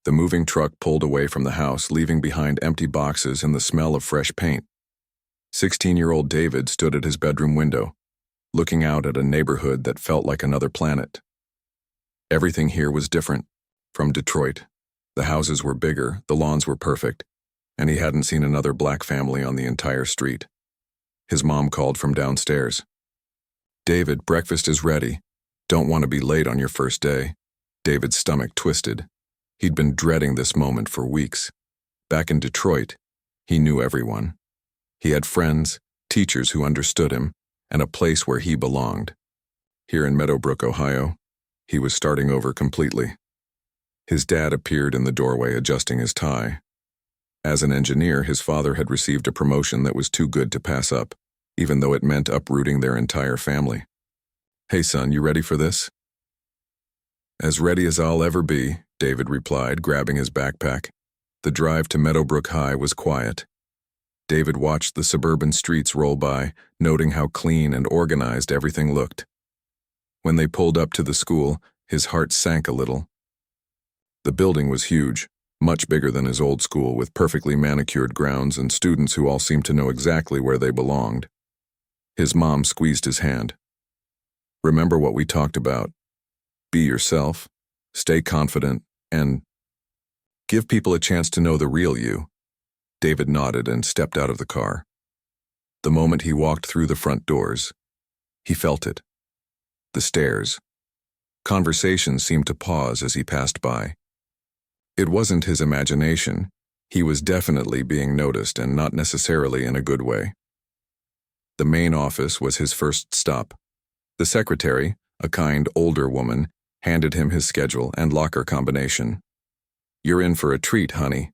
The moving truck pulled away from the house, leaving behind empty boxes and the smell of fresh paint. 16-year-old David stood at his bedroom window, looking out at a neighborhood that felt like another planet. Everything here was different. From Detroit, the houses were bigger, the lawns were perfect, and he hadn't seen another black family on the entire street. His mom called from downstairs. "David, breakfast is ready. Don't want to be late on your first day." David's stomach twisted. He'd been dreading this moment for weeks. Back in Detroit, he knew everyone. He had friends, teachers who understood him, and a place where he belonged. Here in Meadowbrook, Ohio, he was starting over completely. His dad appeared in the doorway adjusting his tie. As an engineer, his father had received a promotion that was too good to pass up, even though it meant uprooting their entire family. "Hey son, you ready for this?" "As ready as I'll ever be," David replied, grabbing his backpack. The drive to Meadowbrook High was quiet. David watched the suburban streets roll by, noting how clean and organized everything looked. When they pulled up to the school, his heart sank a little. The building was huge, much bigger than his old school, with perfectly manicured grounds and students who all seemed to know exactly where they belonged. His mom squeezed his hand. "Remember what we talked about. Be yourself, stay confident, and give people a chance to know the real you." David nodded and stepped out of the car. The moment he walked through the front doors, he felt it. The stairs. Conversations seemed to pause as he passed by. It wasn't his imagination. He was definitely being noticed, and not necessarily in a good way. The main office was his first stop. The secretary, a kind, older woman, handed him his schedule and locker combination. "You're in for a treat, honey.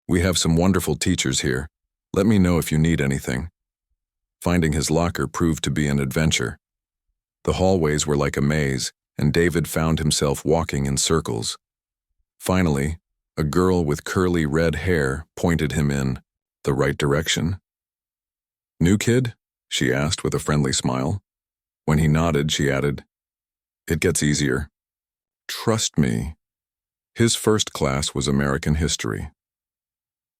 We have some wonderful teachers here. Let me know if you need anything." Finding his locker proved to be an adventure. The hallways were like a maze, and David found himself walking in circles. Finally, a girl with curly red hair pointed him in the right direction. "New kid?" she asked with a friendly smile. When he nodded, she added, "It gets easier. Trust me." His first class was American history.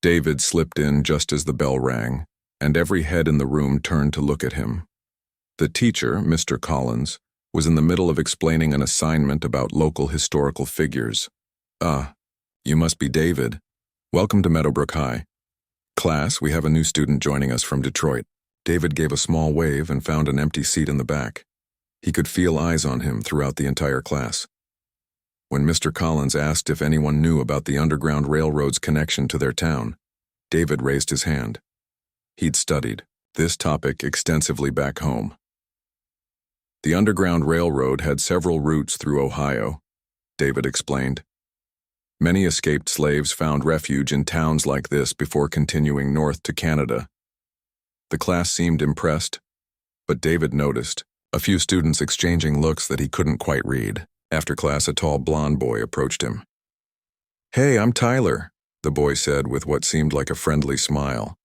David slipped in just as the bell rang, and every head in the room turned to look at him. The teacher, Mr. Collins, was in the middle of explaining an assignment about local historical figures. "Ah, you must be David. Welcome to Meadowbrook High. Class, we have a new student joining us from Detroit." David gave a small wave and found an empty seat in the back. He could feel eyes on him throughout the entire class. When Mr. Collins asked if anyone knew about the Underground Railroad's connection to their town, David raised his hand. He'd studied this topic extensively back home. The Underground Railroad had several routes through Ohio, David explained. Many escaped slaves found refuge in towns like this before continuing north to Canada. The class seemed impressed, but David noticed a few students exchanging looks that he couldn't quite read. After class, a tall blonde boy approached him. "Hey, I'm Tyler," the boy said with what seemed like a friendly smile.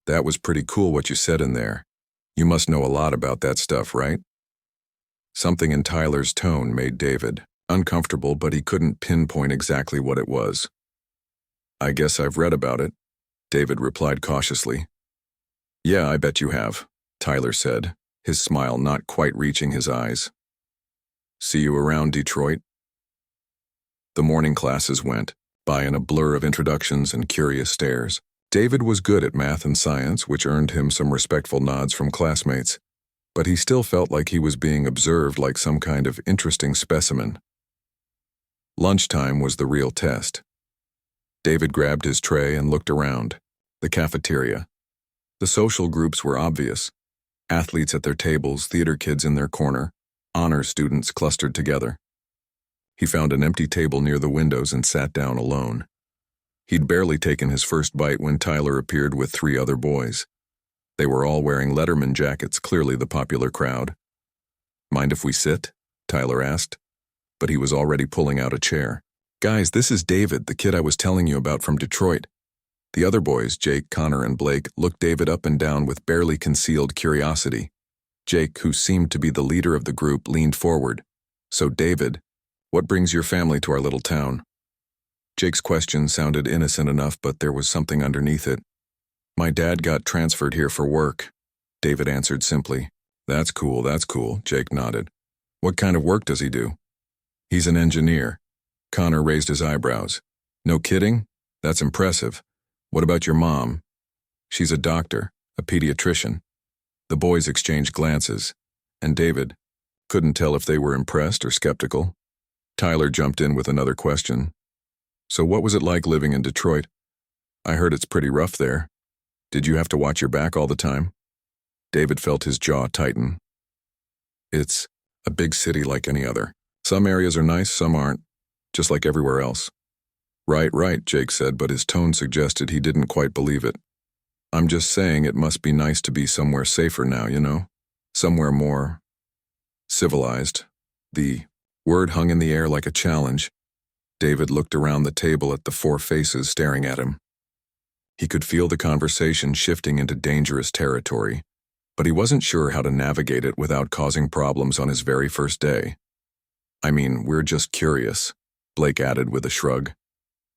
"That was pretty cool what you said in there. You must know a lot about that stuff, right?" Something in Tyler's tone made David uncomfortable, but he couldn't pinpoint exactly what it was. "I guess I've read about it," David replied cautiously. "Yeah, I bet you have," Tyler said, his smile not quite reaching his eyes. "See you around Detroit." The morning classes went by in a blur of introductions and curious stares. David was good at math and science, which earned him some respectful nods from classmates, but he still felt like he was being observed like some kind of interesting specimen. Lunchtime was the real test. David grabbed his tray and looked around. The cafeteria. The social groups were obvious. Athletes at their tables, theater kids in their corner, honor students clustered together. He found an empty table near the windows and sat down alone. He'd barely taken his first bite when Tyler appeared with 3 other boys. They were all wearing Letterman jackets, clearly the popular crowd. "Mind if we sit?" Tyler asked, but he was already pulling out a chair. "Guys, this is David, the kid I was telling you about from Detroit." The other boys, Jake, Connor, and Blake, looked David up and down with barely concealed curiosity. Jake, who seemed to be the leader of the group, leaned forward. "So, David, what brings your family to our little town?" Jake's question sounded innocent enough, but there was something underneath it. My dad got transferred here for work, David answered simply. That's cool, Jake nodded. What kind of work does he do? He's an engineer. Connor raised his eyebrows. No kidding? That's impressive. What about your mom? She's a doctor, a pediatrician. The boys exchanged glances, and David couldn't tell if they were impressed or skeptical. Tyler jumped in with another question. So what was it like living in Detroit? I heard it's pretty rough there. Did you have to watch your back all the time? David felt his jaw tighten. It's a big city like any other. Some areas are nice, some aren't, just like everywhere else. Right, Jake said, but his tone suggested he didn't quite believe it. I'm just saying it must be nice to be somewhere safer now, you know? Somewhere more civilized. The word hung in the air like a challenge. David looked around the table at the four faces staring at him. He could feel the conversation shifting into dangerous territory, but he wasn't sure how to navigate it without causing problems on his very first day. I mean, we're just curious, Blake added with a shrug.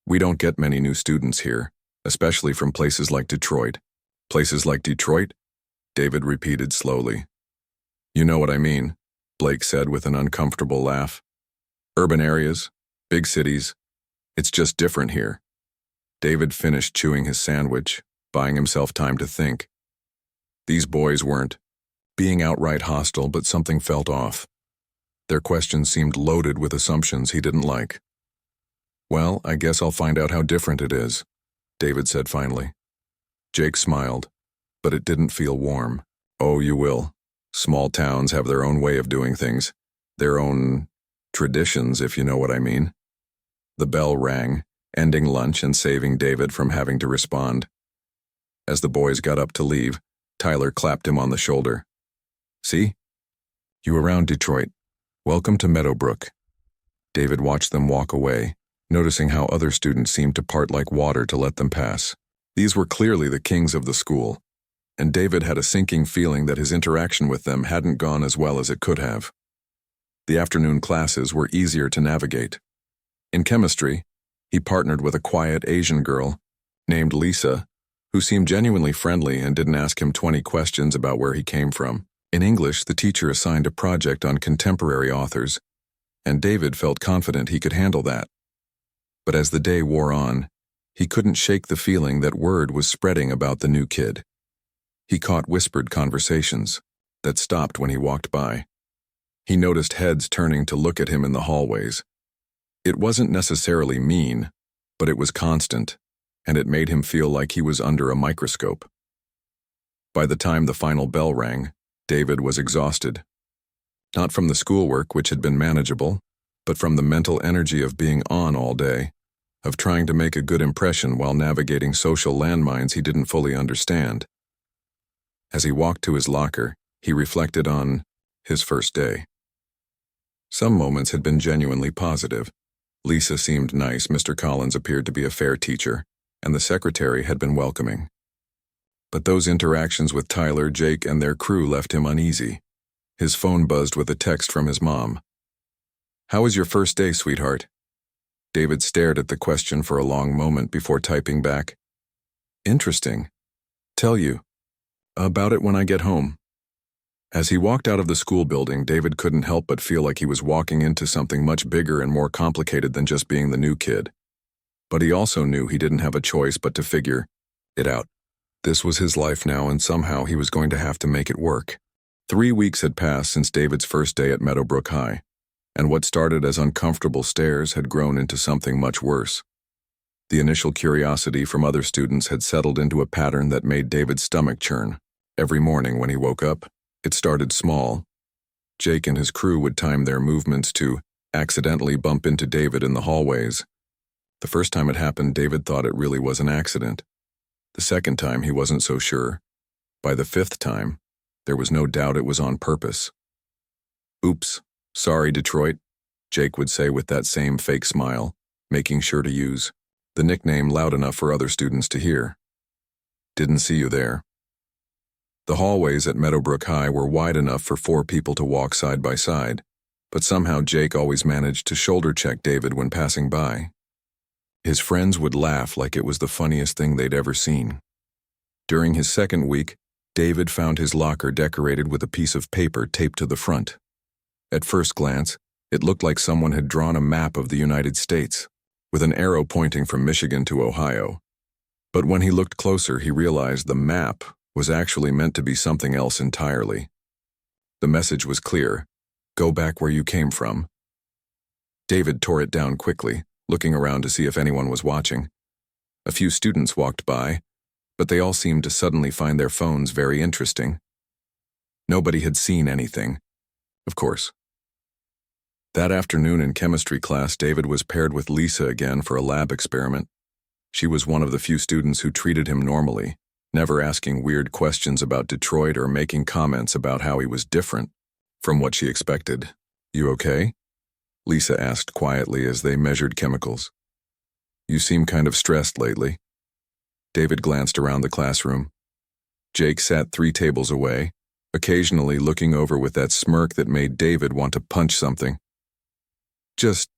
We don't get many new students here, especially from places like Detroit. Places like Detroit? David repeated slowly. You know what I mean, Blake said with an uncomfortable laugh. Urban areas, big cities. It's just different here. David finished chewing his sandwich, buying himself time to think. These boys weren't being outright hostile, but something felt off. Their questions seemed loaded with assumptions he didn't like. Well, I guess I'll find out how different it is, David said finally. Jake smiled, but it didn't feel warm. Oh, you will. Small towns have their own way of doing things, their own traditions, if you know what I mean. The bell rang, ending lunch and saving David from having to respond. As the boys got up to leave, Tyler clapped him on the shoulder. See? You around, Detroit. Welcome to Meadowbrook. David watched them walk away, noticing how other students seemed to part like water to let them pass. These were clearly the kings of the school, and David had a sinking feeling that his interaction with them hadn't gone as well as it could have. The afternoon classes were easier to navigate. In chemistry, he partnered with a quiet Asian girl named Lisa, who seemed genuinely friendly and didn't ask him 20 questions about where he came from. In English, the teacher assigned a project on contemporary authors, and David felt confident he could handle that. But as the day wore on, he couldn't shake the feeling that word was spreading about the new kid. He caught whispered conversations that stopped when he walked by. He noticed heads turning to look at him in the hallways. It wasn't necessarily mean, but it was constant, and it made him feel like he was under a microscope. By the time the final bell rang, David was exhausted. Not from the schoolwork, which had been manageable, but from the mental energy of being on all day, of trying to make a good impression while navigating social landmines he didn't fully understand. As he walked to his locker, he reflected on his first day. Some moments had been genuinely positive. Lisa seemed nice, Mr. Collins appeared to be a fair teacher, and the secretary had been welcoming. But those interactions with Tyler, Jake, and their crew left him uneasy. His phone buzzed with a text from his mom. How was your first day, sweetheart? David stared at the question for a long moment before typing back. Interesting. Tell you about it when I get home. As he walked out of the school building, David couldn't help but feel like he was walking into something much bigger and more complicated than just being the new kid. But he also knew he didn't have a choice but to figure it out. This was his life now, and somehow he was going to have to make it work. 3 weeks had passed since David's first day at Meadowbrook High, and what started as uncomfortable stares had grown into something much worse. The initial curiosity from other students had settled into a pattern that made David's stomach churn. Every morning when he woke up, it started small. Jake and his crew would time their movements to accidentally bump into David in the hallways. The first time it happened, David thought it really was an accident. The second time, he wasn't so sure. By the 5th time, there was no doubt it was on purpose. Oops, sorry, Detroit, Jake would say with that same fake smile, making sure to use the nickname loud enough for other students to hear. Didn't see you there. The hallways at Meadowbrook High were wide enough for 4 people to walk side by side, but somehow Jake always managed to shoulder check David when passing by. His friends would laugh like it was the funniest thing they'd ever seen. During his second week, David found his locker decorated with a piece of paper taped to the front. At first glance, it looked like someone had drawn a map of the United States, with an arrow pointing from Michigan to Ohio. But when he looked closer, he realized the map was actually meant to be something else entirely. The message was clear: go back where you came from. David tore it down quickly, looking around to see if anyone was watching. A few students walked by, but they all seemed to suddenly find their phones very interesting. Nobody had seen anything, of course. That afternoon in chemistry class, David was paired with Lisa again for a lab experiment. She was one of the few students who treated him normally, never asking weird questions about Detroit or making comments about how he was different from what she expected. "You okay?" Lisa asked quietly as they measured chemicals. "You seem kind of stressed lately." David glanced around the classroom. Jake sat 3 tables away, occasionally looking over with that smirk that made David want to punch something. "Just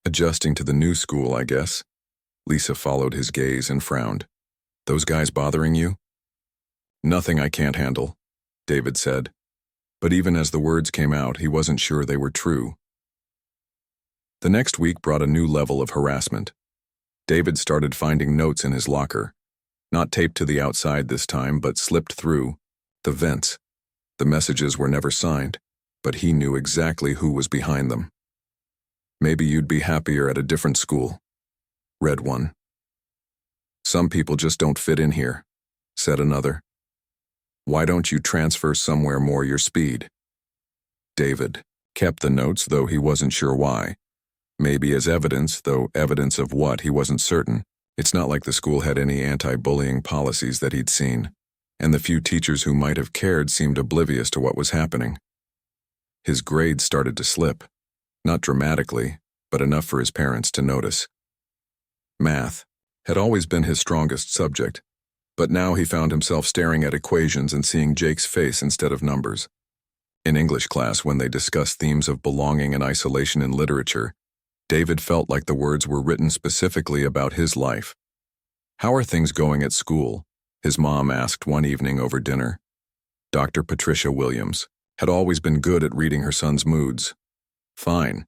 adjusting to the new school, I guess." Lisa followed his gaze and frowned. "Those guys bothering you?" "Nothing I can't handle," David said. But even as the words came out, he wasn't sure they were true. The next week brought a new level of harassment. David started finding notes in his locker, not taped to the outside this time, but slipped through the vents. The messages were never signed, but he knew exactly who was behind them. "Maybe you'd be happier at a different school," read one. "Some people just don't fit in here," said another. "Why don't you transfer somewhere more your speed?" David kept the notes, though he wasn't sure why. Maybe as evidence, though evidence of what, he wasn't certain. It's not like the school had any anti-bullying policies that he'd seen, and the few teachers who might have cared seemed oblivious to what was happening. His grades started to slip. Not dramatically, but enough for his parents to notice. Math had always been his strongest subject, but now he found himself staring at equations and seeing Jake's face instead of numbers. In English class, when they discussed themes of belonging and isolation in literature, David felt like the words were written specifically about his life. "How are things going at school?" his mom asked one evening over dinner. Dr. Patricia Williams had always been good at reading her son's moods. "Fine,"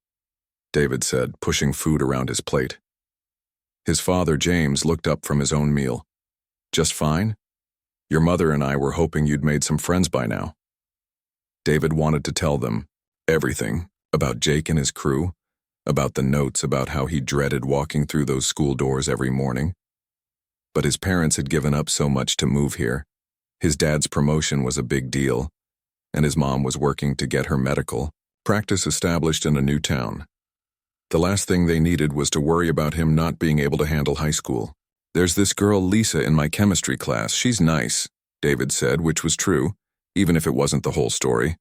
David said, pushing food around his plate. His father, James, looked up from his own meal. "Just fine? Your mother and I were hoping you'd made some friends by now." David wanted to tell them everything about Jake and his crew, about the notes, about how he dreaded walking through those school doors every morning. But his parents had given up so much to move here. His dad's promotion was a big deal, and his mom was working to get her medical practice established in a new town. The last thing they needed was to worry about him not being able to handle high school. "There's this girl Lisa in my chemistry class. She's nice," David said, which was true, even if it wasn't the whole story.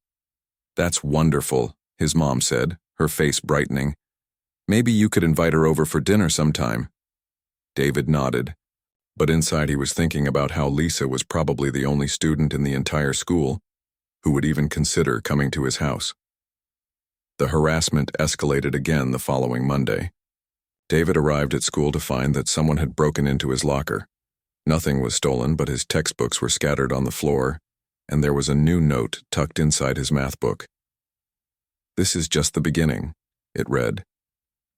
"That's wonderful," his mom said, her face brightening. "Maybe you could invite her over for dinner sometime." David nodded, but inside he was thinking about how Lisa was probably the only student in the entire school who would even consider coming to his house. The harassment escalated again the following Monday. David arrived at school to find that someone had broken into his locker. Nothing was stolen, but his textbooks were scattered on the floor, and there was a new note tucked inside his math book. "This is just the beginning," it read.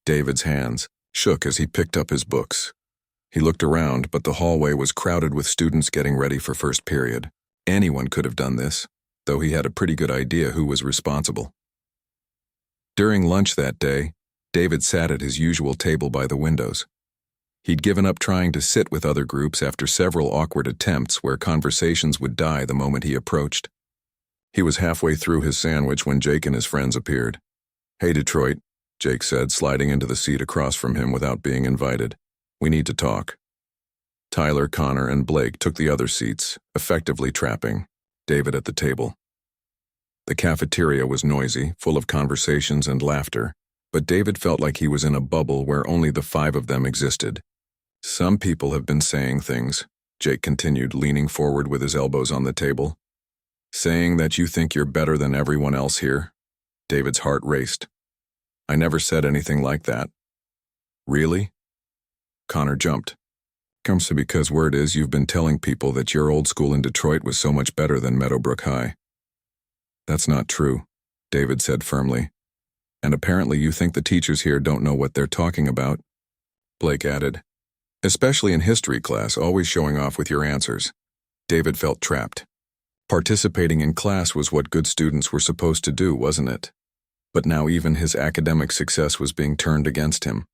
David's hands shook as he picked up his books. He looked around, but the hallway was crowded with students getting ready for first period. Anyone could have done this, though he had a pretty good idea who was responsible. During lunch that day, David sat at his usual table by the windows. He'd given up trying to sit with other groups after several awkward attempts where conversations would die the moment he approached. He was halfway through his sandwich when Jake and his friends appeared. "Hey, Detroit," Jake said, sliding into the seat across from him without being invited. "We need to talk." Tyler, Connor, and Blake took the other seats, effectively trapping David at the table. The cafeteria was noisy, full of conversations and laughter, but David felt like he was in a bubble where only the 5 of them existed. "Some people have been saying things," Jake continued, leaning forward with his elbows on the table. "Saying that you think you're better than everyone else here." David's heart raced. "I never said anything like that." "Really?" Connor jumped. Comes to because word is you've been telling people that your old school in Detroit was so much better than Meadowbrook High. That's not true, David said firmly. And apparently you think the teachers here don't know what they're talking about, Blake added. Especially in history class, always showing off with your answers. David felt trapped. Participating in class was what good students were supposed to do, wasn't it? But now even his academic success was being turned against him.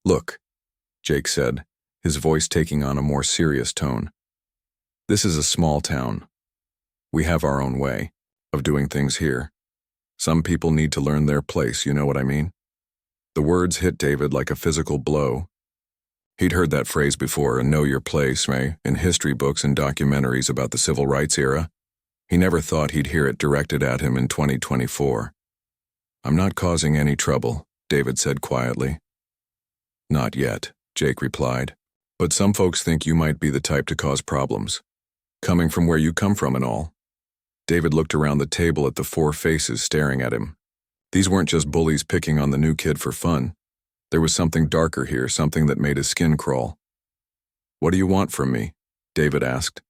Look, Jake said, his voice taking on a more serious tone. This is a small town. We have our own way of doing things here. Some people need to learn their place, you know what I mean? The words hit David like a physical blow. He'd heard that phrase before, know your place, right? In history books and documentaries about the civil rights era. He never thought he'd hear it directed at him in 2024. I'm not causing any trouble, David said quietly. Not yet, Jake replied. But some folks think you might be the type to cause problems. Coming from where you come from and all. David looked around the table at the four faces staring at him. These weren't just bullies picking on the new kid for fun. There was something darker here, something that made his skin crawl. What do you want from me? David asked.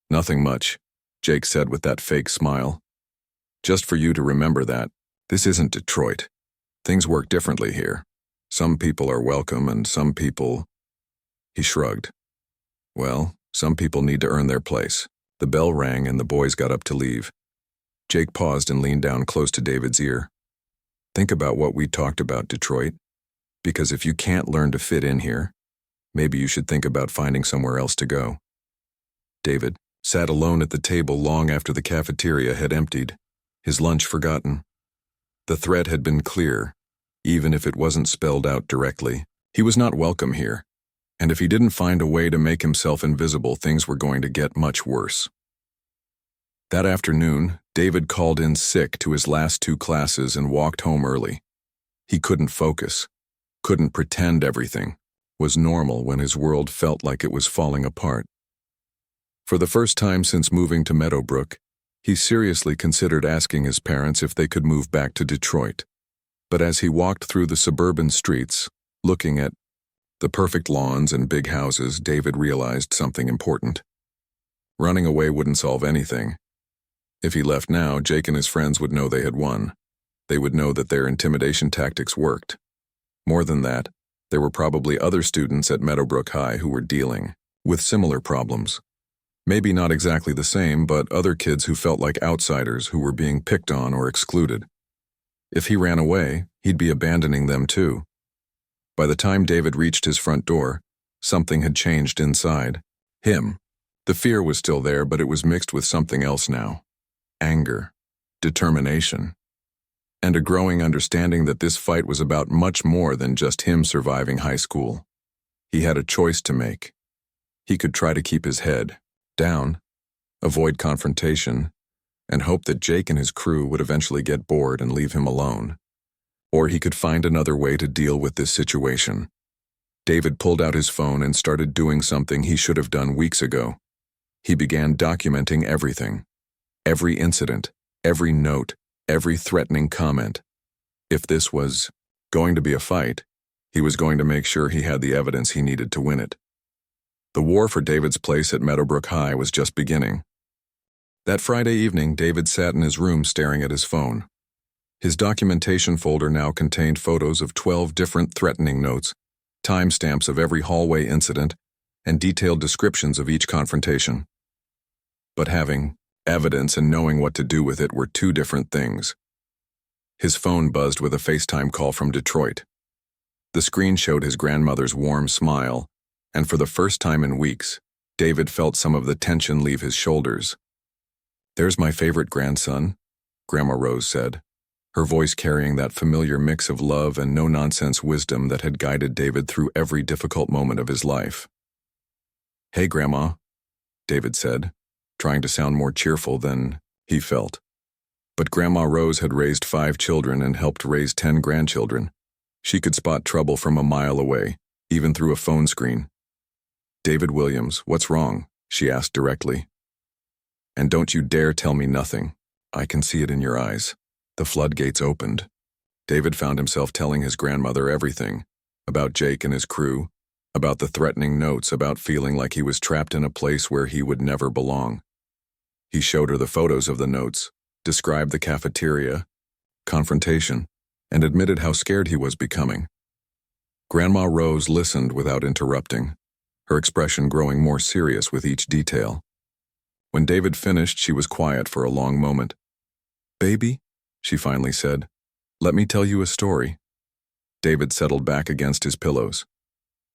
Nothing much, Jake said with that fake smile. Just for you to remember that, this isn't Detroit. Things work differently here. Some people are welcome and some people... He shrugged. Well, some people need to earn their place. The bell rang and the boys got up to leave. Jake paused and leaned down close to David's ear. Think about what we talked about, Detroit. Because if you can't learn to fit in here, maybe you should think about finding somewhere else to go. David sat alone at the table long after the cafeteria had emptied, his lunch forgotten. The threat had been clear, even if it wasn't spelled out directly. He was not welcome here, and if he didn't find a way to make himself invisible, things were going to get much worse. That afternoon, David called in sick to his last 2 classes and walked home early. He couldn't focus. Couldn't pretend everything was normal when his world felt like it was falling apart. For the first time since moving to Meadowbrook, he seriously considered asking his parents if they could move back to Detroit. But as he walked through the suburban streets, looking at the perfect lawns and big houses, David realized something important. Running away wouldn't solve anything. If he left now, Jake and his friends would know they had won. They would know that their intimidation tactics worked. More than that, there were probably other students at Meadowbrook High who were dealing with similar problems. Maybe not exactly the same, but other kids who felt like outsiders who were being picked on or excluded. If he ran away, he'd be abandoning them too. By the time David reached his front door, something had changed inside him. The fear was still there, but it was mixed with something else now. Anger, determination, and a growing understanding that this fight was about much more than just him surviving high school. He had a choice to make. He could try to keep his head down, avoid confrontation, and hope that Jake and his crew would eventually get bored and leave him alone. Or he could find another way to deal with this situation. David pulled out his phone and started doing something he should have done weeks ago. He began documenting everything. Every incident, every note, every threatening comment. If this was going to be a fight, he was going to make sure he had the evidence he needed to win it. The war for David's place at Meadowbrook High was just beginning. That Friday evening, David sat in his room staring at his phone. His documentation folder now contained photos of 12 different threatening notes, timestamps of every hallway incident, and detailed descriptions of each confrontation. But having evidence and knowing what to do with it were 2 different things. His phone buzzed with a FaceTime call from Detroit. The screen showed his grandmother's warm smile, and for the first time in weeks, David felt some of the tension leave his shoulders. "There's my favorite grandson," Grandma Rose said, her voice carrying that familiar mix of love and no-nonsense wisdom that had guided David through every difficult moment of his life. "Hey, Grandma," David said, trying to sound more cheerful than he felt. But Grandma Rose had raised 5 children and helped raise 10 grandchildren. She could spot trouble from a mile away, even through a phone screen. "David Williams, what's wrong?" she asked directly. "And don't you dare tell me nothing. I can see it in your eyes." The floodgates opened. David found himself telling his grandmother everything, about Jake and his crew, about the threatening notes, about feeling like he was trapped in a place where he would never belong. He showed her the photos of the notes, described the cafeteria, confrontation, and admitted how scared he was becoming. Grandma Rose listened without interrupting, her expression growing more serious with each detail. When David finished, she was quiet for a long moment. "Baby," she finally said, "let me tell you a story." David settled back against his pillows.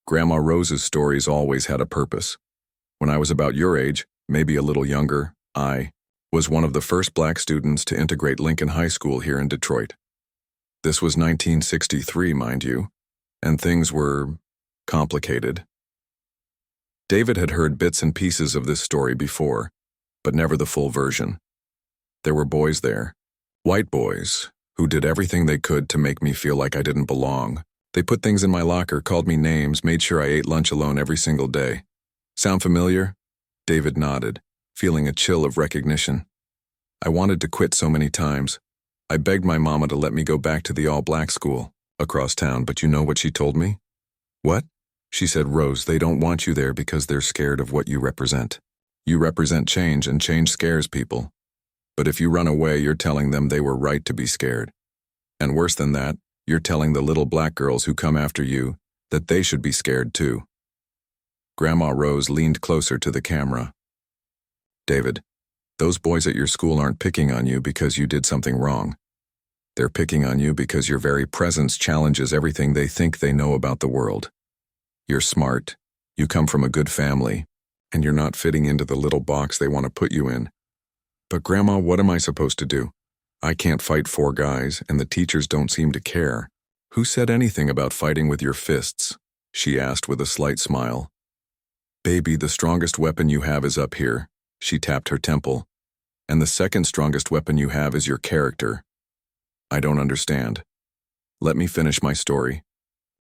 Grandma Rose's stories always had a purpose. When I was about your age, maybe a little younger, I was one of the first black students to integrate Lincoln High School here in Detroit. This was 1963, mind you, and things were complicated. David had heard bits and pieces of this story before, but never the full version. There were boys there, white boys, who did everything they could to make me feel like I didn't belong. They put things in my locker, called me names, made sure I ate lunch alone every single day. Sound familiar? David nodded, feeling a chill of recognition. I wanted to quit so many times. I begged my mama to let me go back to the all-black school across town, but you know what she told me? What? She said, "Rose, they don't want you there because they're scared of what you represent. You represent change, and change scares people. But if you run away, you're telling them they were right to be scared. And worse than that, you're telling the little black girls who come after you that they should be scared too." Grandma Rose leaned closer to the camera. "David, those boys at your school aren't picking on you because you did something wrong. They're picking on you because your very presence challenges everything they think they know about the world. You're smart, you come from a good family, and you're not fitting into the little box they want to put you in. But Grandma, what am I supposed to do? I can't fight 4 guys, and the teachers don't seem to care. Who said anything about fighting with your fists?" she asked with a slight smile. "Baby, the strongest weapon you have is up here," she tapped her temple. "And the second strongest weapon you have is your character." "I don't understand. Let me finish my story.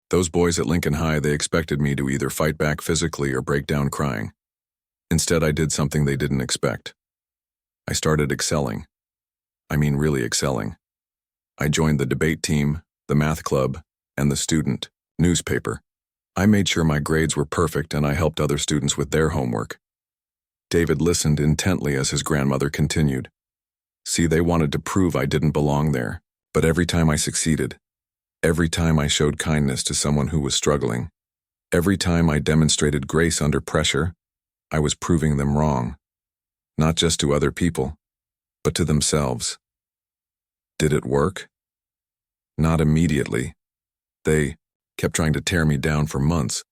Those boys at Lincoln High, they expected me to either fight back physically or break down crying. Instead, I did something they didn't expect. I started excelling. I mean really excelling. I joined the debate team, the math club, and the student newspaper. I made sure my grades were perfect, and I helped other students with their homework." David listened intently as his grandmother continued. "See, they wanted to prove I didn't belong there, but every time I succeeded, every time I showed kindness to someone who was struggling, every time I demonstrated grace under pressure, I was proving them wrong. Not just to other people, but to themselves. Did it work? Not immediately. They kept trying to tear me down for months.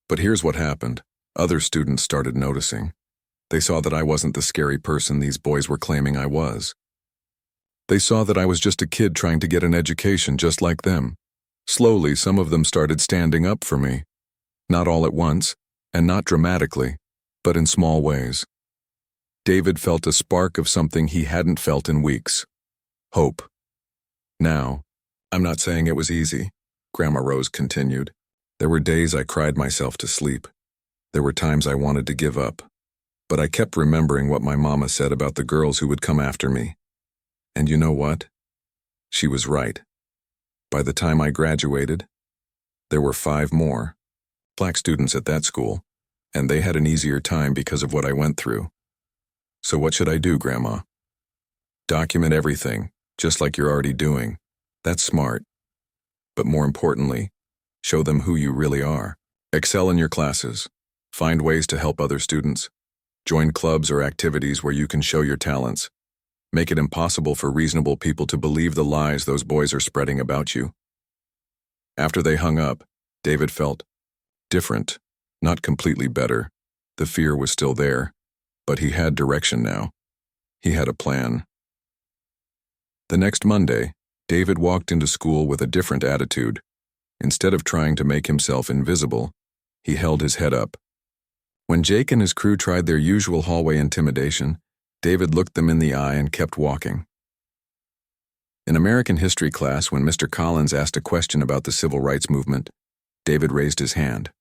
But here's what happened. Other students started noticing. They saw that I wasn't the scary person these boys were claiming I was. They saw that I was just a kid trying to get an education just like them. Slowly, some of them started standing up for me. Not all at once, and not dramatically, but in small ways. David felt a spark of something he hadn't felt in weeks. Hope. Now, I'm not saying it was easy, Grandma Rose continued. There were days I cried myself to sleep. There were times I wanted to give up. But I kept remembering what my mama said about the girls who would come after me. And you know what? She was right. By the time I graduated, there were 5 more black students at that school, and they had an easier time because of what I went through. So what should I do, Grandma? Document everything, just like you're already doing. That's smart. But more importantly, show them who you really are. Excel in your classes. Find ways to help other students. Join clubs or activities where you can show your talents. Make it impossible for reasonable people to believe the lies those boys are spreading about you. After they hung up, David felt different, not completely better. The fear was still there, but he had direction now. He had a plan. The next Monday, David walked into school with a different attitude. Instead of trying to make himself invisible, he held his head up. When Jake and his crew tried their usual hallway intimidation, David looked them in the eye and kept walking. In American history class, when Mr. Collins asked a question about the civil rights movement, David raised his hand.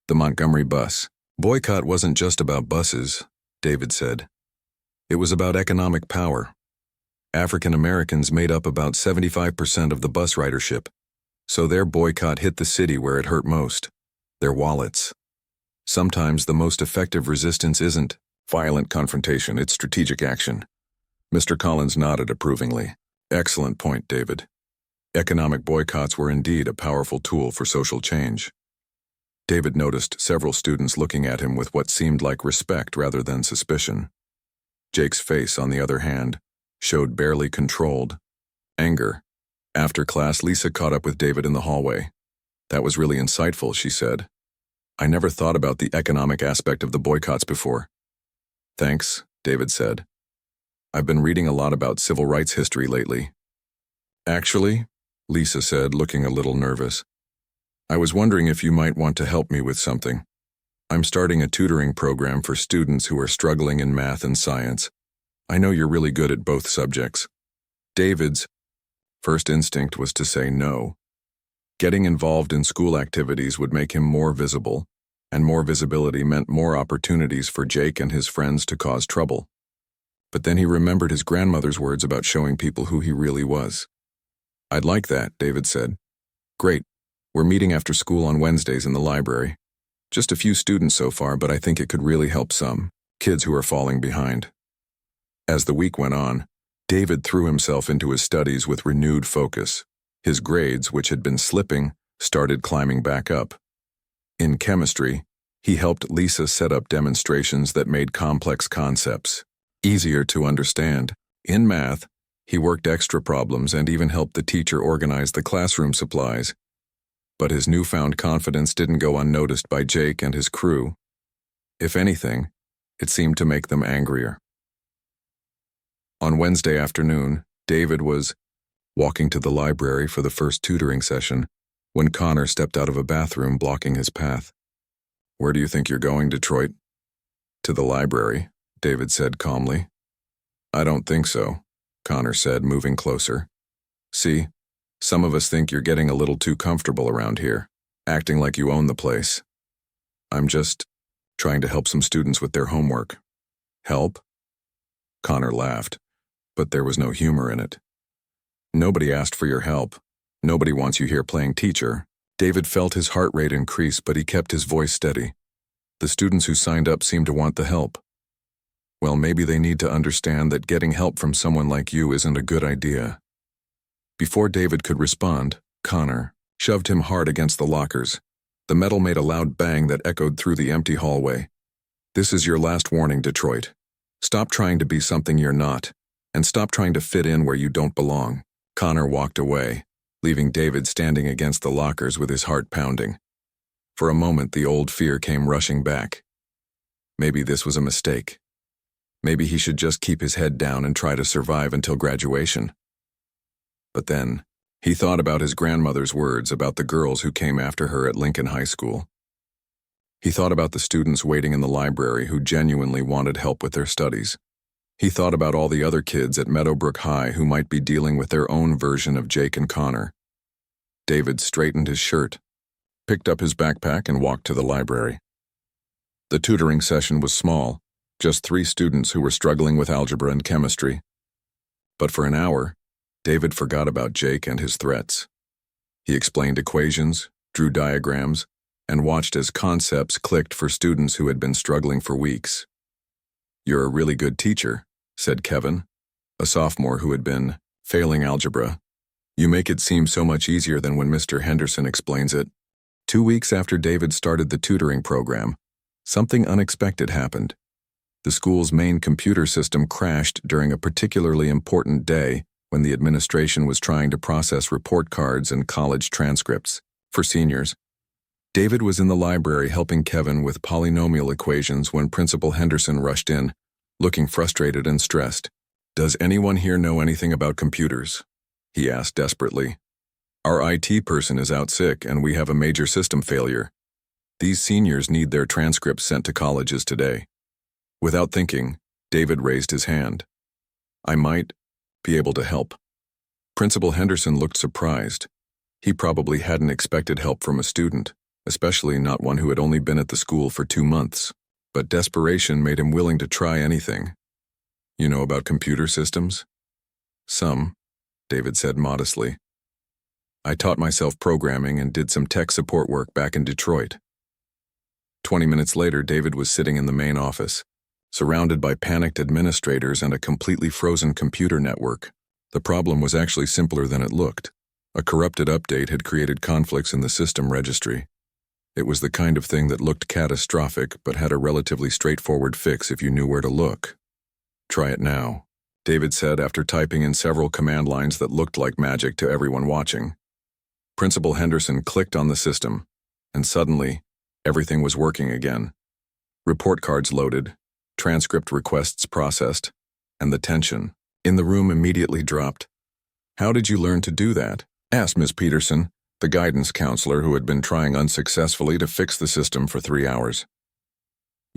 The Montgomery bus. Boycott wasn't just about buses, David said. It was about economic power. African Americans made up about 75% of the bus ridership. So their boycott hit the city where it hurt most, their wallets. Sometimes the most effective resistance isn't violent confrontation, it's strategic action. Mr. Collins nodded approvingly. Excellent point, David. Economic boycotts were indeed a powerful tool for social change. David noticed several students looking at him with what seemed like respect rather than suspicion. Jake's face, on the other hand, showed barely controlled anger. After class, Lisa caught up with David in the hallway. That was really insightful, she said. I never thought about the economic aspect of the boycotts before. Thanks, David said. I've been reading a lot about civil rights history lately. Actually, Lisa said, looking a little nervous, I was wondering if you might want to help me with something. I'm starting a tutoring program for students who are struggling in math and science. I know you're really good at both subjects. David's first instinct was to say no. Getting involved in school activities would make him more visible, and more visibility meant more opportunities for Jake and his friends to cause trouble. But then he remembered his grandmother's words about showing people who he really was. I'd like that, David said. Great. We're meeting after school on Wednesdays in the library. Just a few students so far, but I think it could really help some kids who are falling behind. As the week went on, David threw himself into his studies with renewed focus. His grades, which had been slipping, started climbing back up. In chemistry, he helped Lisa set up demonstrations that made complex concepts easier to understand. In math, he worked extra problems and even helped the teacher organize the classroom supplies. But his newfound confidence didn't go unnoticed by Jake and his crew. If anything, it seemed to make them angrier. On Wednesday afternoon, David was walking to the library for the first tutoring session when Connor stepped out of a bathroom blocking his path. Where do you think you're going, Detroit? To the library, David said calmly. I don't think so, Connor said, moving closer. See, some of us think you're getting a little too comfortable around here, acting like you own the place. I'm just trying to help some students with their homework. Help? Connor laughed, but there was no humor in it. Nobody asked for your help. Nobody wants you here playing teacher. David felt his heart rate increase, but he kept his voice steady. The students who signed up seemed to want the help. Well, maybe they need to understand that getting help from someone like you isn't a good idea. Before David could respond, Connor shoved him hard against the lockers. The metal made a loud bang that echoed through the empty hallway. This is your last warning, Detroit. Stop trying to be something you're not, and stop trying to fit in where you don't belong. Connor walked away, leaving David standing against the lockers with his heart pounding. For a moment, the old fear came rushing back. Maybe this was a mistake. Maybe he should just keep his head down and try to survive until graduation. But then, he thought about his grandmother's words about the girls who came after her at Lincoln High School. He thought about the students waiting in the library who genuinely wanted help with their studies. He thought about all the other kids at Meadowbrook High who might be dealing with their own version of Jake and Connor. David straightened his shirt, picked up his backpack, and walked to the library. The tutoring session was small, just 3 students who were struggling with algebra and chemistry. But for an hour, David forgot about Jake and his threats. He explained equations, drew diagrams, and watched as concepts clicked for students who had been struggling for weeks. You're a really good teacher, said Kevin, a sophomore who had been failing algebra. You make it seem so much easier than when Mr. Henderson explains it. 2 weeks after David started the tutoring program, something unexpected happened. The school's main computer system crashed during a particularly important day when the administration was trying to process report cards and college transcripts for seniors. David was in the library helping Kevin with polynomial equations when Principal Henderson rushed in, looking frustrated and stressed. Does anyone here know anything about computers? He asked desperately. Our IT person is out sick and we have a major system failure. These seniors need their transcripts sent to colleges today. Without thinking, David raised his hand. I might be able to help. Principal Henderson looked surprised. He probably hadn't expected help from a student, especially not one who had only been at the school for 2 months. But desperation made him willing to try anything. You know about computer systems? Some, David said modestly. I taught myself programming and did some tech support work back in Detroit. 20 minutes later, David was sitting in the main office, surrounded by panicked administrators and a completely frozen computer network. The problem was actually simpler than it looked. A corrupted update had created conflicts in the system registry. It was the kind of thing that looked catastrophic but had a relatively straightforward fix if you knew where to look. "Try it now," David said after typing in several command lines that looked like magic to everyone watching. Principal Henderson clicked on the system, and suddenly, everything was working again. Report cards loaded, transcript requests processed, and the tension in the room immediately dropped. "How did you learn to do that?" asked Miss Peterson, the guidance counselor who had been trying unsuccessfully to fix the system for 3 hours.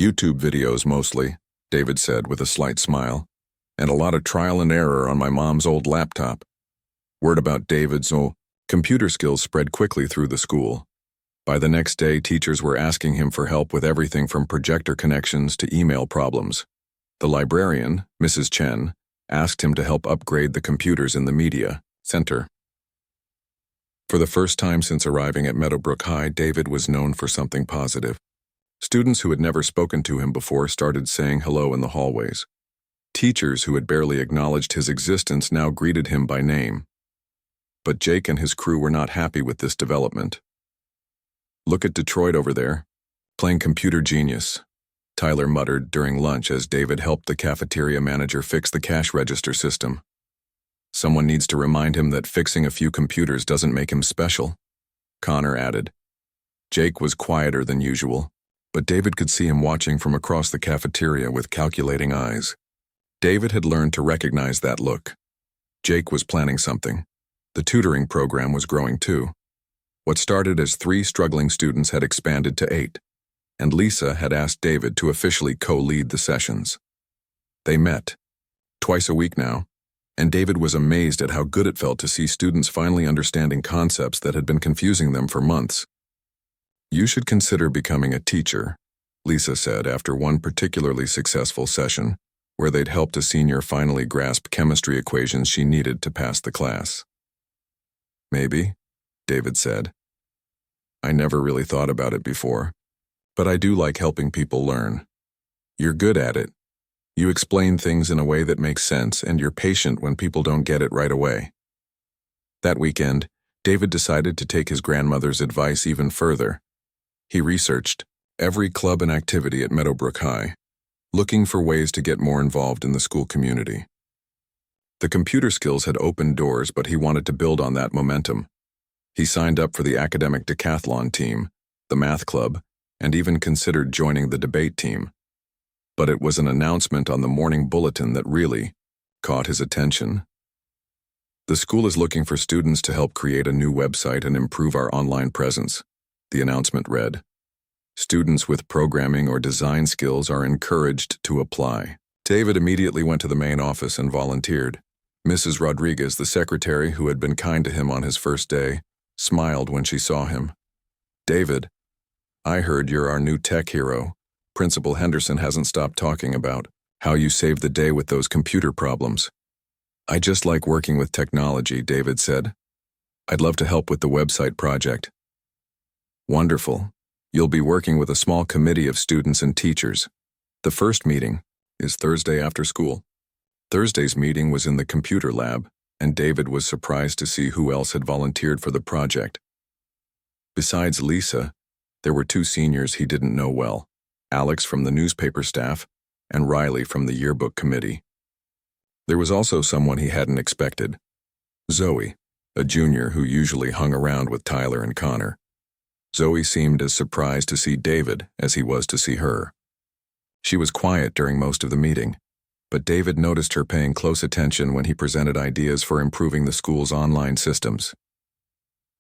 "YouTube videos mostly," David said with a slight smile, "and a lot of trial and error on my mom's old laptop." Word about David's computer skills spread quickly through the school. By the next day, teachers were asking him for help with everything from projector connections to email problems. The librarian, Mrs. Chen, asked him to help upgrade the computers in the media center. For the first time since arriving at Meadowbrook High, David was known for something positive. Students who had never spoken to him before started saying hello in the hallways. Teachers who had barely acknowledged his existence now greeted him by name. But Jake and his crew were not happy with this development. "Look at Detroit over there, playing computer genius," Tyler muttered during lunch as David helped the cafeteria manager fix the cash register system. "Someone needs to remind him that fixing a few computers doesn't make him special," Connor added. Jake was quieter than usual, but David could see him watching from across the cafeteria with calculating eyes. David had learned to recognize that look. Jake was planning something. The tutoring program was growing too. What started as 3 struggling students had expanded to 8, and Lisa had asked David to officially co-lead the sessions. They met twice a week now, and David was amazed at how good it felt to see students finally understanding concepts that had been confusing them for months. "You should consider becoming a teacher," Lisa said after one particularly successful session, where they'd helped a senior finally grasp chemistry equations she needed to pass the class. "Maybe," David said. "I never really thought about it before, but I do like helping people learn. You're good at it. You explain things in a way that makes sense, and you're patient when people don't get it right away." That weekend, David decided to take his grandmother's advice even further. He researched every club and activity at Meadowbrook High, looking for ways to get more involved in the school community. The computer skills had opened doors, but he wanted to build on that momentum. He signed up for the academic decathlon team, the math club, and even considered joining the debate team. But it was an announcement on the morning bulletin that really caught his attention. "The school is looking for students to help create a new website and improve our online presence," the announcement read. "Students with programming or design skills are encouraged to apply." David immediately went to the main office and volunteered. Mrs. Rodriguez, the secretary who had been kind to him on his first day, smiled when she saw him. "David, I heard you're our new tech hero. Principal Henderson hasn't stopped talking about how you saved the day with those computer problems." "I just like working with technology," David said. "I'd love to help with the website project." "Wonderful. You'll be working with a small committee of students and teachers. The first meeting is Thursday after school." Thursday's meeting was in the computer lab, and David was surprised to see who else had volunteered for the project. Besides Lisa, there were 2 seniors he didn't know well, Alex from the newspaper staff and Riley from the yearbook committee. There was also someone he hadn't expected, Zoe, a junior who usually hung around with Tyler and Connor. Zoe seemed as surprised to see David as he was to see her. She was quiet during most of the meeting, but David noticed her paying close attention when he presented ideas for improving the school's online systems.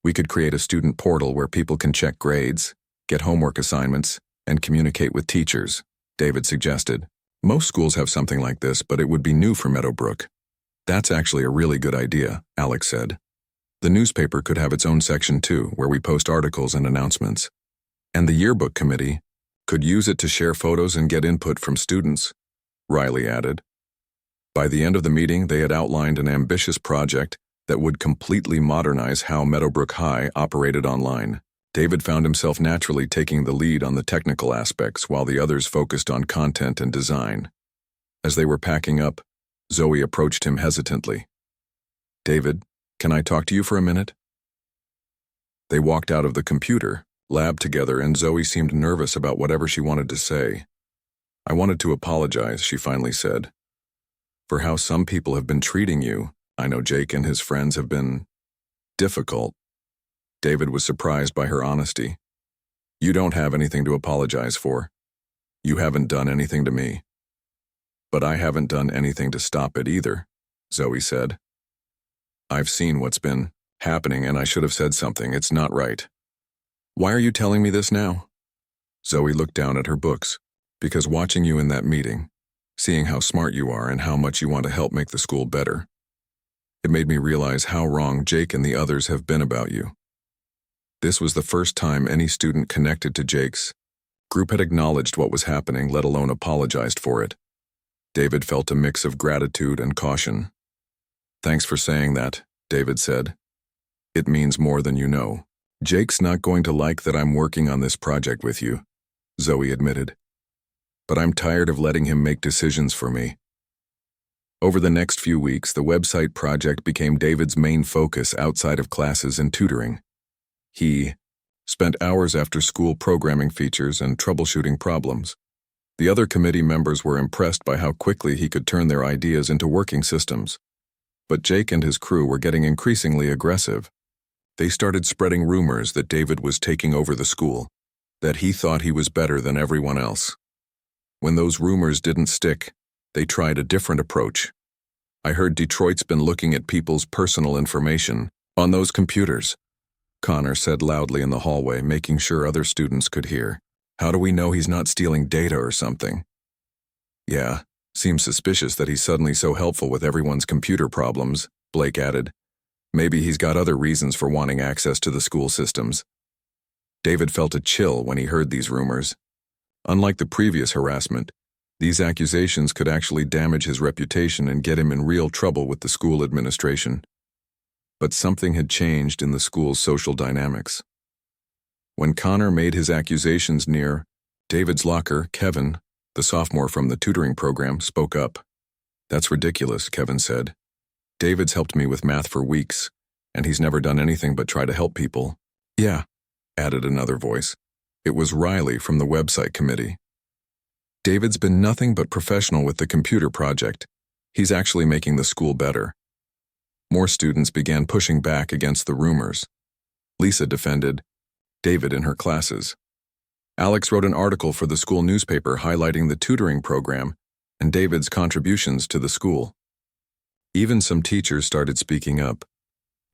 "We could create a student portal where people can check grades, get homework assignments, and communicate with teachers," David suggested. "Most schools have something like this, but it would be new for Meadowbrook." "That's actually a really good idea," Alex said. "The newspaper could have its own section too, where we post articles and announcements. And the yearbook committee could use it to share photos and get input from students," Riley added. By the end of the meeting, they had outlined an ambitious project that would completely modernize how Meadowbrook High operated online. David found himself naturally taking the lead on the technical aspects while the others focused on content and design. As they were packing up, Zoe approached him hesitantly. "David, can I talk to you for a minute?" They walked out of the computer lab together, and Zoe seemed nervous about whatever she wanted to say. "I wanted to apologize," she finally said, "for how some people have been treating you. I know Jake and his friends have been difficult." David was surprised by her honesty. "You don't have anything to apologize for. You haven't done anything to me." "But I haven't done anything to stop it either," Zoe said. "I've seen what's been happening, and I should have said something. It's not right." "Why are you telling me this now?" Zoe looked down at her books. "Because watching you in that meeting, seeing how smart you are and how much you want to help make the school better, it made me realize how wrong Jake and the others have been about you." This was the first time any student connected to Jake's group had acknowledged what was happening, let alone apologized for it. David felt a mix of gratitude and caution. "Thanks for saying that," David said. "It means more than you know." "Jake's not going to like that I'm working on this project with you," Zoe admitted. "But I'm tired of letting him make decisions for me." Over the next few weeks, the website project became David's main focus outside of classes and tutoring. He spent hours after school programming features and troubleshooting problems. The other committee members were impressed by how quickly he could turn their ideas into working systems. But Jake and his crew were getting increasingly aggressive. They started spreading rumors that David was taking over the school, that he thought he was better than everyone else. When those rumors didn't stick, they tried a different approach. "I heard Detroit's been looking at people's personal information on those computers," Connor said loudly in the hallway, making sure other students could hear. "How do we know he's not stealing data or something?" "Yeah, seems suspicious that he's suddenly so helpful with everyone's computer problems," Blake added. "Maybe he's got other reasons for wanting access to the school systems." David felt a chill when he heard these rumors. Unlike the previous harassment, these accusations could actually damage his reputation and get him in real trouble with the school administration. But something had changed in the school's social dynamics. When Connor made his accusations near David's locker, Kevin, the sophomore from the tutoring program, spoke up. "That's ridiculous," Kevin said. "David's helped me with math for weeks, and he's never done anything but try to help people." "Yeah," added another voice. It was Riley from the website committee. "David's been nothing but professional with the computer project. He's actually making the school better." More students began pushing back against the rumors. Lisa defended David in her classes. Alex wrote an article for the school newspaper highlighting the tutoring program and David's contributions to the school. Even some teachers started speaking up.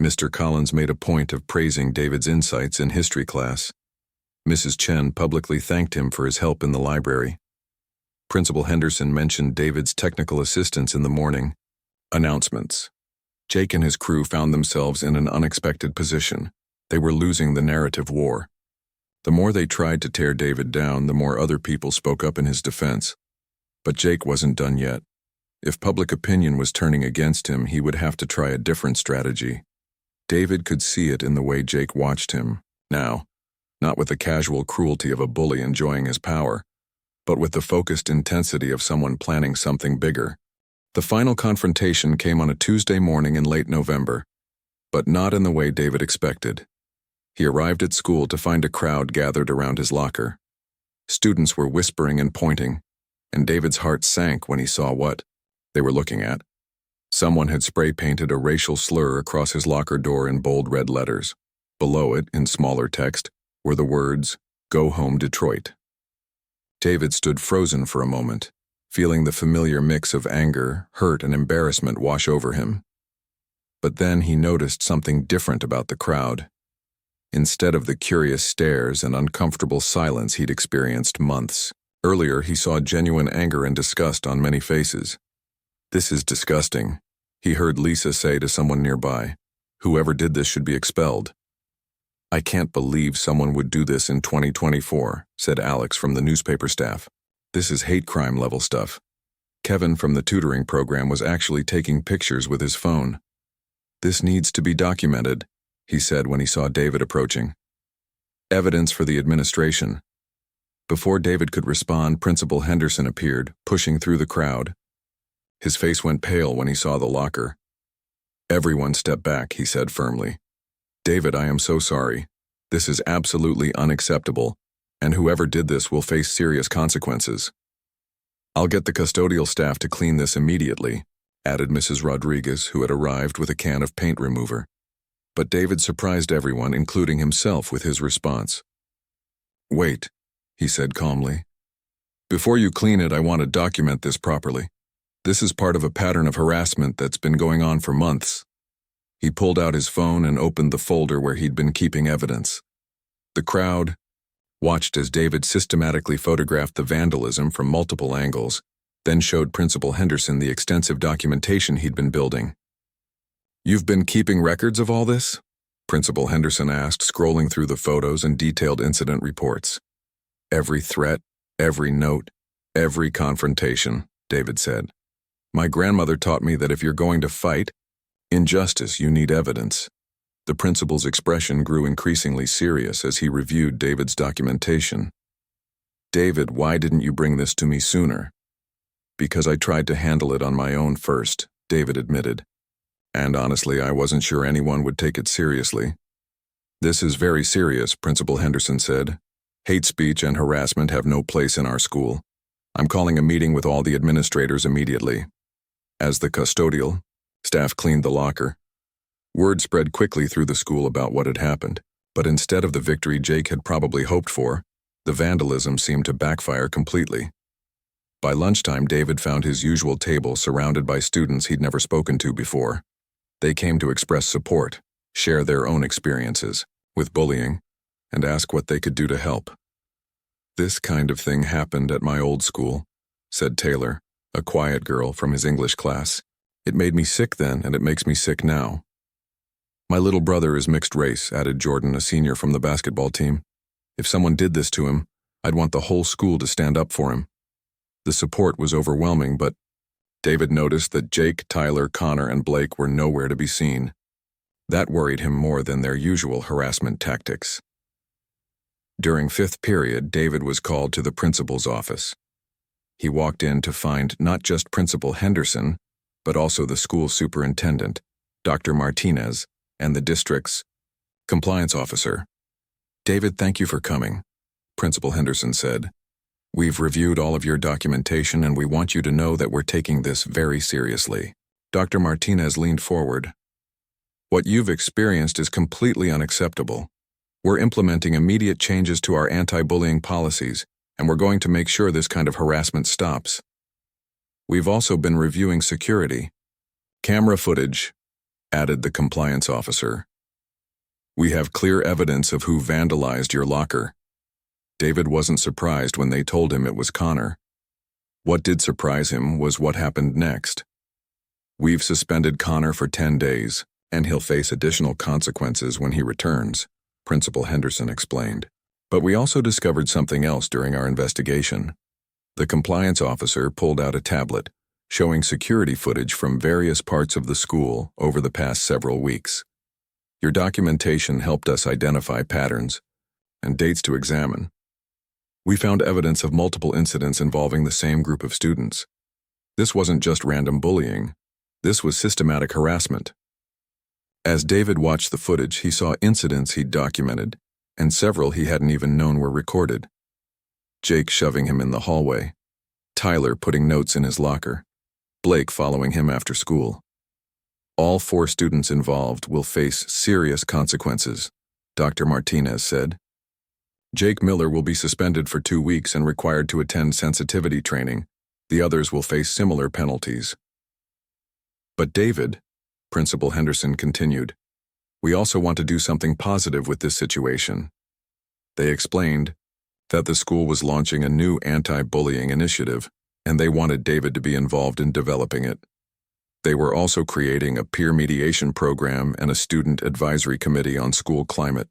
Mr. Collins made a point of praising David's insights in history class. Mrs. Chen publicly thanked him for his help in the library. Principal Henderson mentioned David's technical assistance in the morning. Announcements. Jake and his crew found themselves in an unexpected position. They were losing the narrative war. The more they tried to tear David down, the more other people spoke up in his defense. But Jake wasn't done yet. If public opinion was turning against him, he would have to try a different strategy. David could see it in the way Jake watched him, now, not with the casual cruelty of a bully enjoying his power, but with the focused intensity of someone planning something bigger. The final confrontation came on a Tuesday morning in late November, but not in the way David expected. He arrived at school to find a crowd gathered around his locker. Students were whispering and pointing, and David's heart sank when he saw what they were looking at. Someone had spray-painted a racial slur across his locker door in bold red letters. Below it, in smaller text, were the words, "Go home, Detroit." David stood frozen for a moment, feeling the familiar mix of anger, hurt, and embarrassment wash over him. But then he noticed something different about the crowd. Instead of the curious stares and uncomfortable silence he'd experienced months earlier, he saw genuine anger and disgust on many faces. "This is disgusting," he heard Lisa say to someone nearby. "Whoever did this should be expelled." "I can't believe someone would do this in 2024, said Alex from the newspaper staff. "This is hate crime level stuff." Kevin from the tutoring program was actually taking pictures with his phone. "This needs to be documented," he said when he saw David approaching. "Evidence for the administration." Before David could respond, Principal Henderson appeared, pushing through the crowd. His face went pale when he saw the locker. "Everyone step back," he said firmly. "David, I am so sorry. This is absolutely unacceptable, and whoever did this will face serious consequences." "I'll get the custodial staff to clean this immediately," added Mrs. Rodriguez, who had arrived with a can of paint remover. But David surprised everyone, including himself, with his response. "Wait," he said calmly. "Before you clean it, I want to document this properly. This is part of a pattern of harassment that's been going on for months." He pulled out his phone and opened the folder where he'd been keeping evidence. The crowd watched as David systematically photographed the vandalism from multiple angles, then showed Principal Henderson the extensive documentation he'd been building. "You've been keeping records of all this?" Principal Henderson asked, scrolling through the photos and detailed incident reports. "Every threat, every note, every confrontation," David said. "My grandmother taught me that if you're going to fight injustice, you need evidence." The principal's expression grew increasingly serious as he reviewed David's documentation. "David, why didn't you bring this to me sooner?" "Because I tried to handle it on my own first," David admitted. "And honestly, I wasn't sure anyone would take it seriously." "This is very serious," Principal Henderson said. "Hate speech and harassment have no place in our school. I'm calling a meeting with all the administrators immediately." As the custodial staff cleaned the locker, word spread quickly through the school about what had happened, but instead of the victory Jake had probably hoped for, the vandalism seemed to backfire completely. By lunchtime, David found his usual table surrounded by students he'd never spoken to before. They came to express support, share their own experiences with bullying, and ask what they could do to help. "This kind of thing happened at my old school," said Taylor, a quiet girl from his English class. "It made me sick then, and it makes me sick now." "My little brother is mixed race," added Jordan, a senior from the basketball team. "If someone did this to him, I'd want the whole school to stand up for him." The support was overwhelming, but David noticed that Jake, Tyler, Connor, and Blake were nowhere to be seen. That worried him more than their usual harassment tactics. During fifth period, David was called to the principal's office. He walked in to find not just Principal Henderson, but also the school superintendent, Dr. Martinez, and the district's compliance officer. "David, thank you for coming," Principal Henderson said. "We've reviewed all of your documentation and we want you to know that we're taking this very seriously." Dr. Martinez leaned forward. "What you've experienced is completely unacceptable. We're implementing immediate changes to our anti-bullying policies, and we're going to make sure this kind of harassment stops. We've also been reviewing security. Camera footage," added the compliance officer. "We have clear evidence of who vandalized your locker." David wasn't surprised when they told him it was Connor. What did surprise him was what happened next. "We've suspended Connor for 10 days, and he'll face additional consequences when he returns," Principal Henderson explained. "But we also discovered something else during our investigation." The compliance officer pulled out a tablet, showing security footage from various parts of the school over the past several weeks. "Your documentation helped us identify patterns and dates to examine. We found evidence of multiple incidents involving the same group of students. This wasn't just random bullying. This was systematic harassment." As David watched the footage, he saw incidents he'd documented, and several he hadn't even known were recorded. Jake shoving him in the hallway, Tyler putting notes in his locker, Blake following him after school. "All 4 students involved will face serious consequences," Dr. Martinez said. "Jake Miller will be suspended for 2 weeks and required to attend sensitivity training. The others will face similar penalties." "But David," Principal Henderson continued, "we also want to do something positive with this situation." They explained that the school was launching a new anti-bullying initiative, and they wanted David to be involved in developing it. They were also creating a peer mediation program and a student advisory committee on school climate.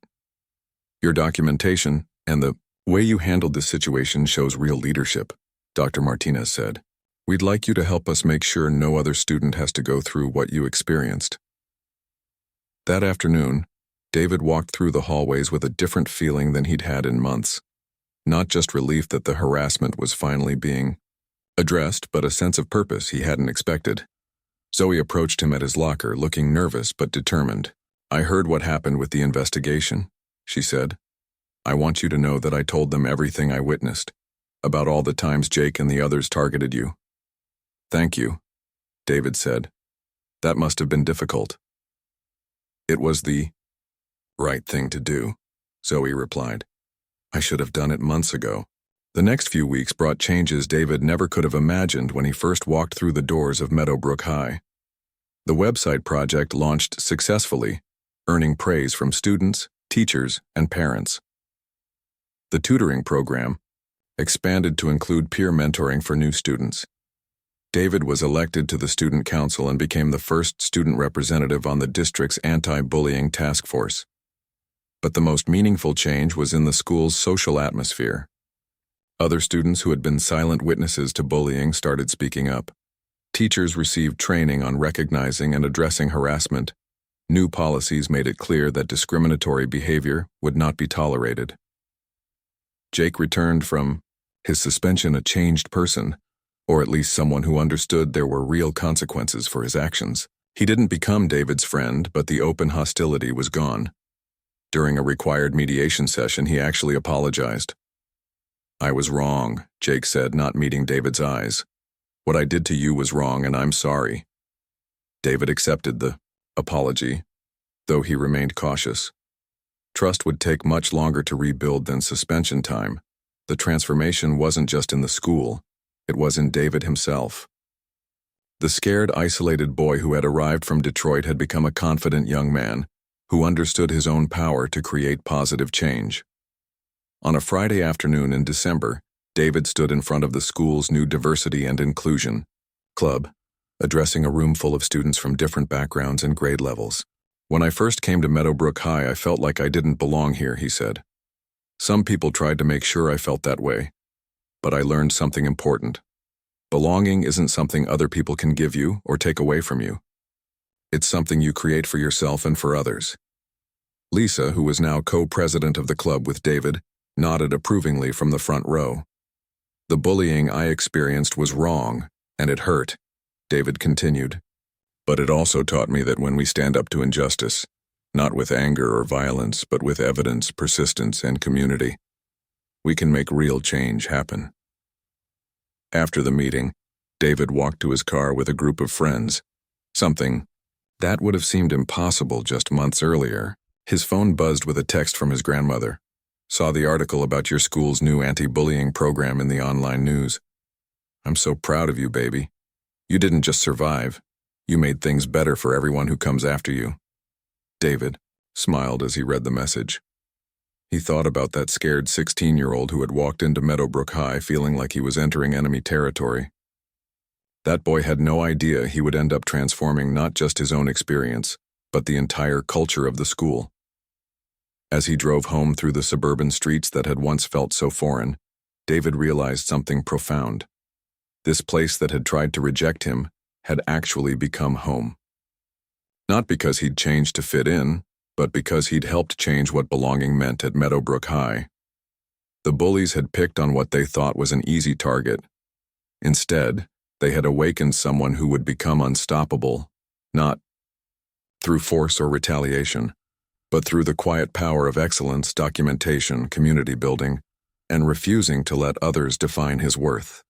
"Your documentation and the way you handled this situation shows real leadership," Dr. Martinez said. "We'd like you to help us make sure no other student has to go through what you experienced." That afternoon, David walked through the hallways with a different feeling than he'd had in months. Not just relief that the harassment was finally being addressed, but a sense of purpose he hadn't expected. Zoe approached him at his locker, looking nervous but determined. "I heard what happened with the investigation," she said. "I want you to know that I told them everything I witnessed, about all the times Jake and the others targeted you." "Thank you," David said. "That must have been difficult." "It was the right thing to do," Zoe replied. "I should have done it months ago." The next few weeks brought changes David never could have imagined when he first walked through the doors of Meadowbrook High. The website project launched successfully, earning praise from students, teachers, and parents. The tutoring program expanded to include peer mentoring for new students. David was elected to the student council and became the first student representative on the district's anti-bullying task force. But the most meaningful change was in the school's social atmosphere. Other students who had been silent witnesses to bullying started speaking up. Teachers received training on recognizing and addressing harassment. New policies made it clear that discriminatory behavior would not be tolerated. Jake returned from his suspension a changed person, or at least someone who understood there were real consequences for his actions. He didn't become David's friend, but the open hostility was gone. During a required mediation session, he actually apologized. "I was wrong," Jake said, not meeting David's eyes. "What I did to you was wrong, and I'm sorry." David accepted the apology, though he remained cautious. Trust would take much longer to rebuild than suspension time. The transformation wasn't just in the school, it was in David himself. The scared, isolated boy who had arrived from Detroit had become a confident young man who understood his own power to create positive change. On a Friday afternoon in December, David stood in front of the school's new Diversity and Inclusion Club, addressing a room full of students from different backgrounds and grade levels. "When I first came to Meadowbrook High, I felt like I didn't belong here," he said. "Some people tried to make sure I felt that way. But I learned something important. Belonging isn't something other people can give you or take away from you. It's something you create for yourself and for others." Lisa, who was now co-president of the club with David, nodded approvingly from the front row. "The bullying I experienced was wrong, and it hurt," David continued. "But it also taught me that when we stand up to injustice, not with anger or violence, but with evidence, persistence, and community, we can make real change happen." After the meeting, David walked to his car with a group of friends, something that would have seemed impossible just months earlier. His phone buzzed with a text from his grandmother. "Saw the article about your school's new anti-bullying program in the online news. I'm so proud of you, baby. You didn't just survive, you made things better for everyone who comes after you." David smiled as he read the message. He thought about that scared 16-year-old who had walked into Meadowbrook High feeling like he was entering enemy territory. That boy had no idea he would end up transforming not just his own experience, but the entire culture of the school. As he drove home through the suburban streets that had once felt so foreign, David realized something profound. This place that had tried to reject him had actually become home. Not because he'd changed to fit in, but because he'd helped change what belonging meant at Meadowbrook High. The bullies had picked on what they thought was an easy target. Instead, they had awakened someone who would become unstoppable, not through force or retaliation, but through the quiet power of excellence, documentation, community building, and refusing to let others define his worth.